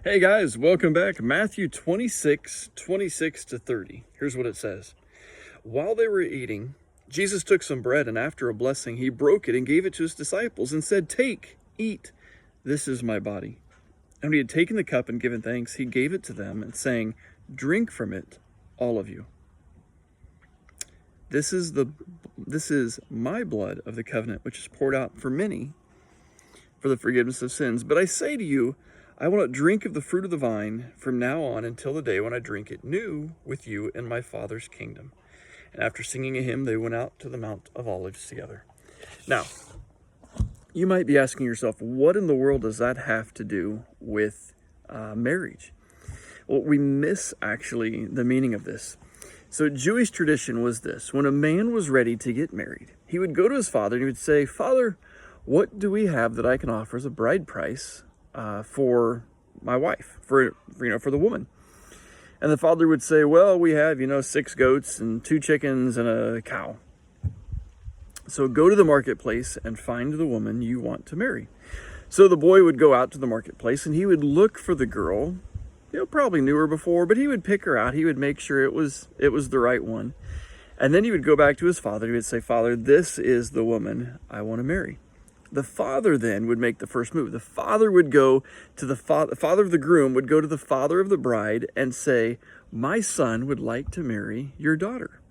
Hey guys, welcome back. Matthew 26:26-30. Here's what it says. While they were eating, Jesus took some bread, and after a blessing, he broke it and gave it to his disciples and said, "Take, eat, this is my body." And when he had taken the cup and given thanks, he gave it to them and saying, "Drink from it, all of you. This is my blood of the covenant, which is poured out for many for the forgiveness of sins. But I say to you, I will not drink of the fruit of the vine from now on until the day when I drink it new with you in my Father's kingdom." And after singing a hymn, they went out to the Mount of Olives together. Now, you might be asking yourself, what in the world does that have to do with marriage? Well, we miss actually the meaning of this. So Jewish tradition was this: when a man was ready to get married, he would go to his father and he would say, "Father, what do we have that I can offer as a bride price for my wife, for the woman?" And the father would say, "Well, we have, 6 goats and 2 chickens and a cow. So go to the marketplace and find the woman you want to marry." So the boy would go out to the marketplace and he would look for the girl. Probably knew her before, but he would pick her out. He would make sure it was the right one. And then he would go back to his father. He would say, "Father, this is the woman I want to marry." The father then would make the first move. The father would go to the father of the groom would go to the father of the bride and say, "My son would like to marry your daughter."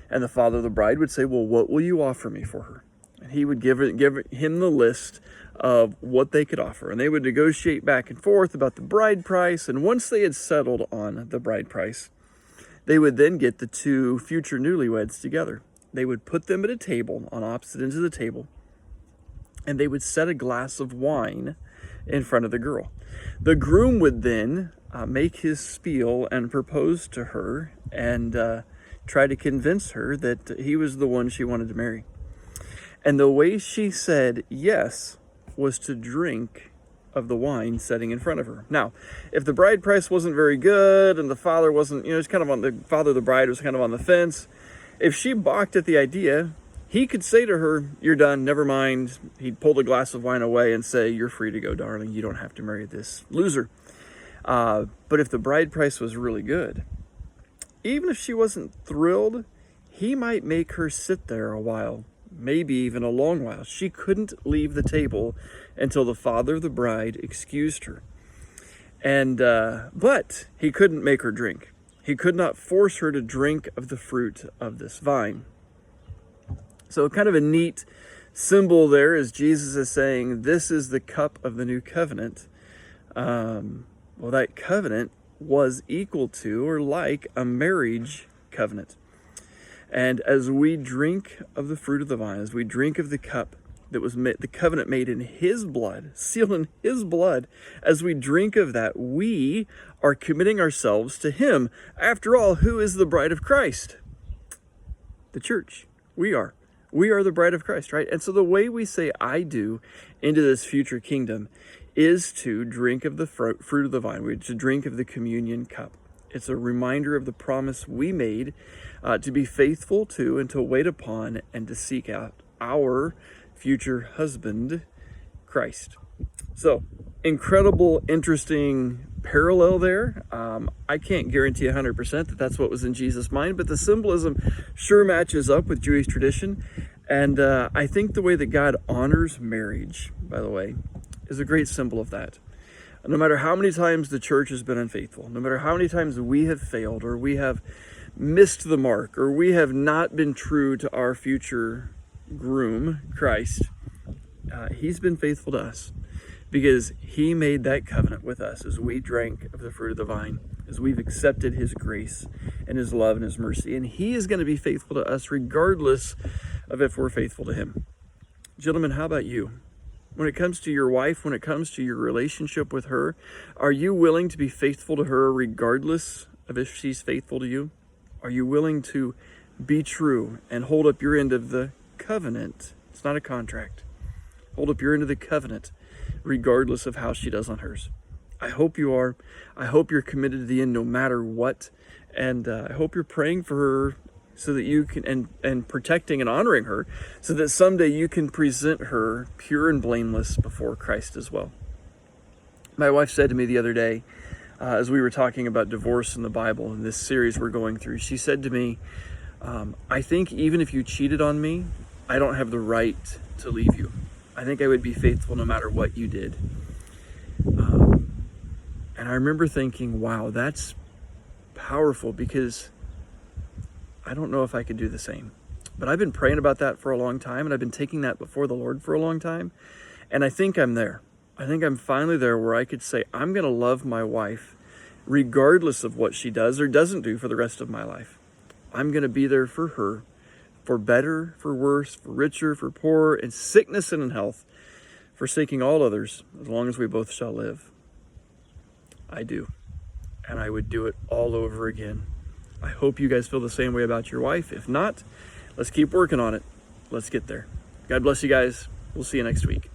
And the father of the bride would say, "Well, what will you offer me for her?" And he would give him the list of what they could offer. And they would negotiate back and forth about the bride price. And once they had settled on the bride price, they would then get the 2 future newlyweds together. They would put them at a table on opposite ends of the table, and they would set a glass of wine in front of the girl. The groom would then make his spiel and propose to her and try to convince her that he was the one she wanted to marry. And the way she said yes was to drink of the wine setting in front of her. Now, if the bride price wasn't very good and the father wasn't, it's kind of on the father of the bride was kind of on the fence, if she balked at the idea, he could say to her, "You're done, never mind." He'd pull the glass of wine away and say, "You're free to go, darling. You don't have to marry this loser." But if the bride price was really good, even if she wasn't thrilled, he might make her sit there a while, maybe even a long while. She couldn't leave the table until the father of the bride excused her. But he couldn't make her drink. He could not force her to drink of the fruit of this vine. So kind of a neat symbol there is Jesus is saying, this is the cup of the new covenant. Well, that covenant was equal to or like a marriage covenant. And as we drink of the fruit of the vine, as we drink of the cup that was made, the covenant made in his blood, sealed in his blood, as we drink of that, we are committing ourselves to him. After all, who is the bride of Christ? The church. We are. We are the bride of Christ, right? And so the way we say "I do" into this future kingdom is to drink of the fruit of the vine. We're to drink of the communion cup. It's a reminder of the promise we made to be faithful to and to wait upon and to seek out our future husband, Christ. So, incredible, interesting parallel there. I can't guarantee 100% that that's what was in Jesus' mind, but the symbolism sure matches up with Jewish tradition. And I think the way that God honors marriage, by the way, is a great symbol of that. No matter how many times the church has been unfaithful, no matter how many times we have failed or we have missed the mark or we have not been true to our future groom, Christ, he's been faithful to us because he made that covenant with us as we drank of the fruit of the vine, as we've accepted his grace and his love and his mercy. And he is going to be faithful to us regardless of if we're faithful to him. Gentlemen, how about you? When it comes to your wife, when it comes to your relationship with her, are you willing to be faithful to her regardless of if she's faithful to you? Are you willing to be true and hold up your end of the covenant? It's not a contract. Hold up your end of the covenant regardless of how she does on hers. I hope you are. I hope you're committed to the end no matter what. And I hope you're praying for her so that you can, and protecting and honoring her, so that someday you can present her pure and blameless before Christ as well. My wife said to me the other day, as we were talking about divorce in the Bible in this series we're going through, she said to me, I think even if you cheated on me, I don't have the right to leave you. I think I would be faithful no matter what you did. And I remember thinking, wow, that's powerful, because I don't know if I could do the same. But I've been praying about that for a long time, and I've been taking that before the Lord for a long time. And I think I'm there. I think I'm finally there where I could say, I'm going to love my wife regardless of what she does or doesn't do for the rest of my life. I'm going to be there for her, for better, for worse, for richer, for poorer, in sickness and in health, forsaking all others, as long as we both shall live. I do. And I would do it all over again. I hope you guys feel the same way about your wife. If not, let's keep working on it. Let's get there. God bless you guys. We'll see you next week.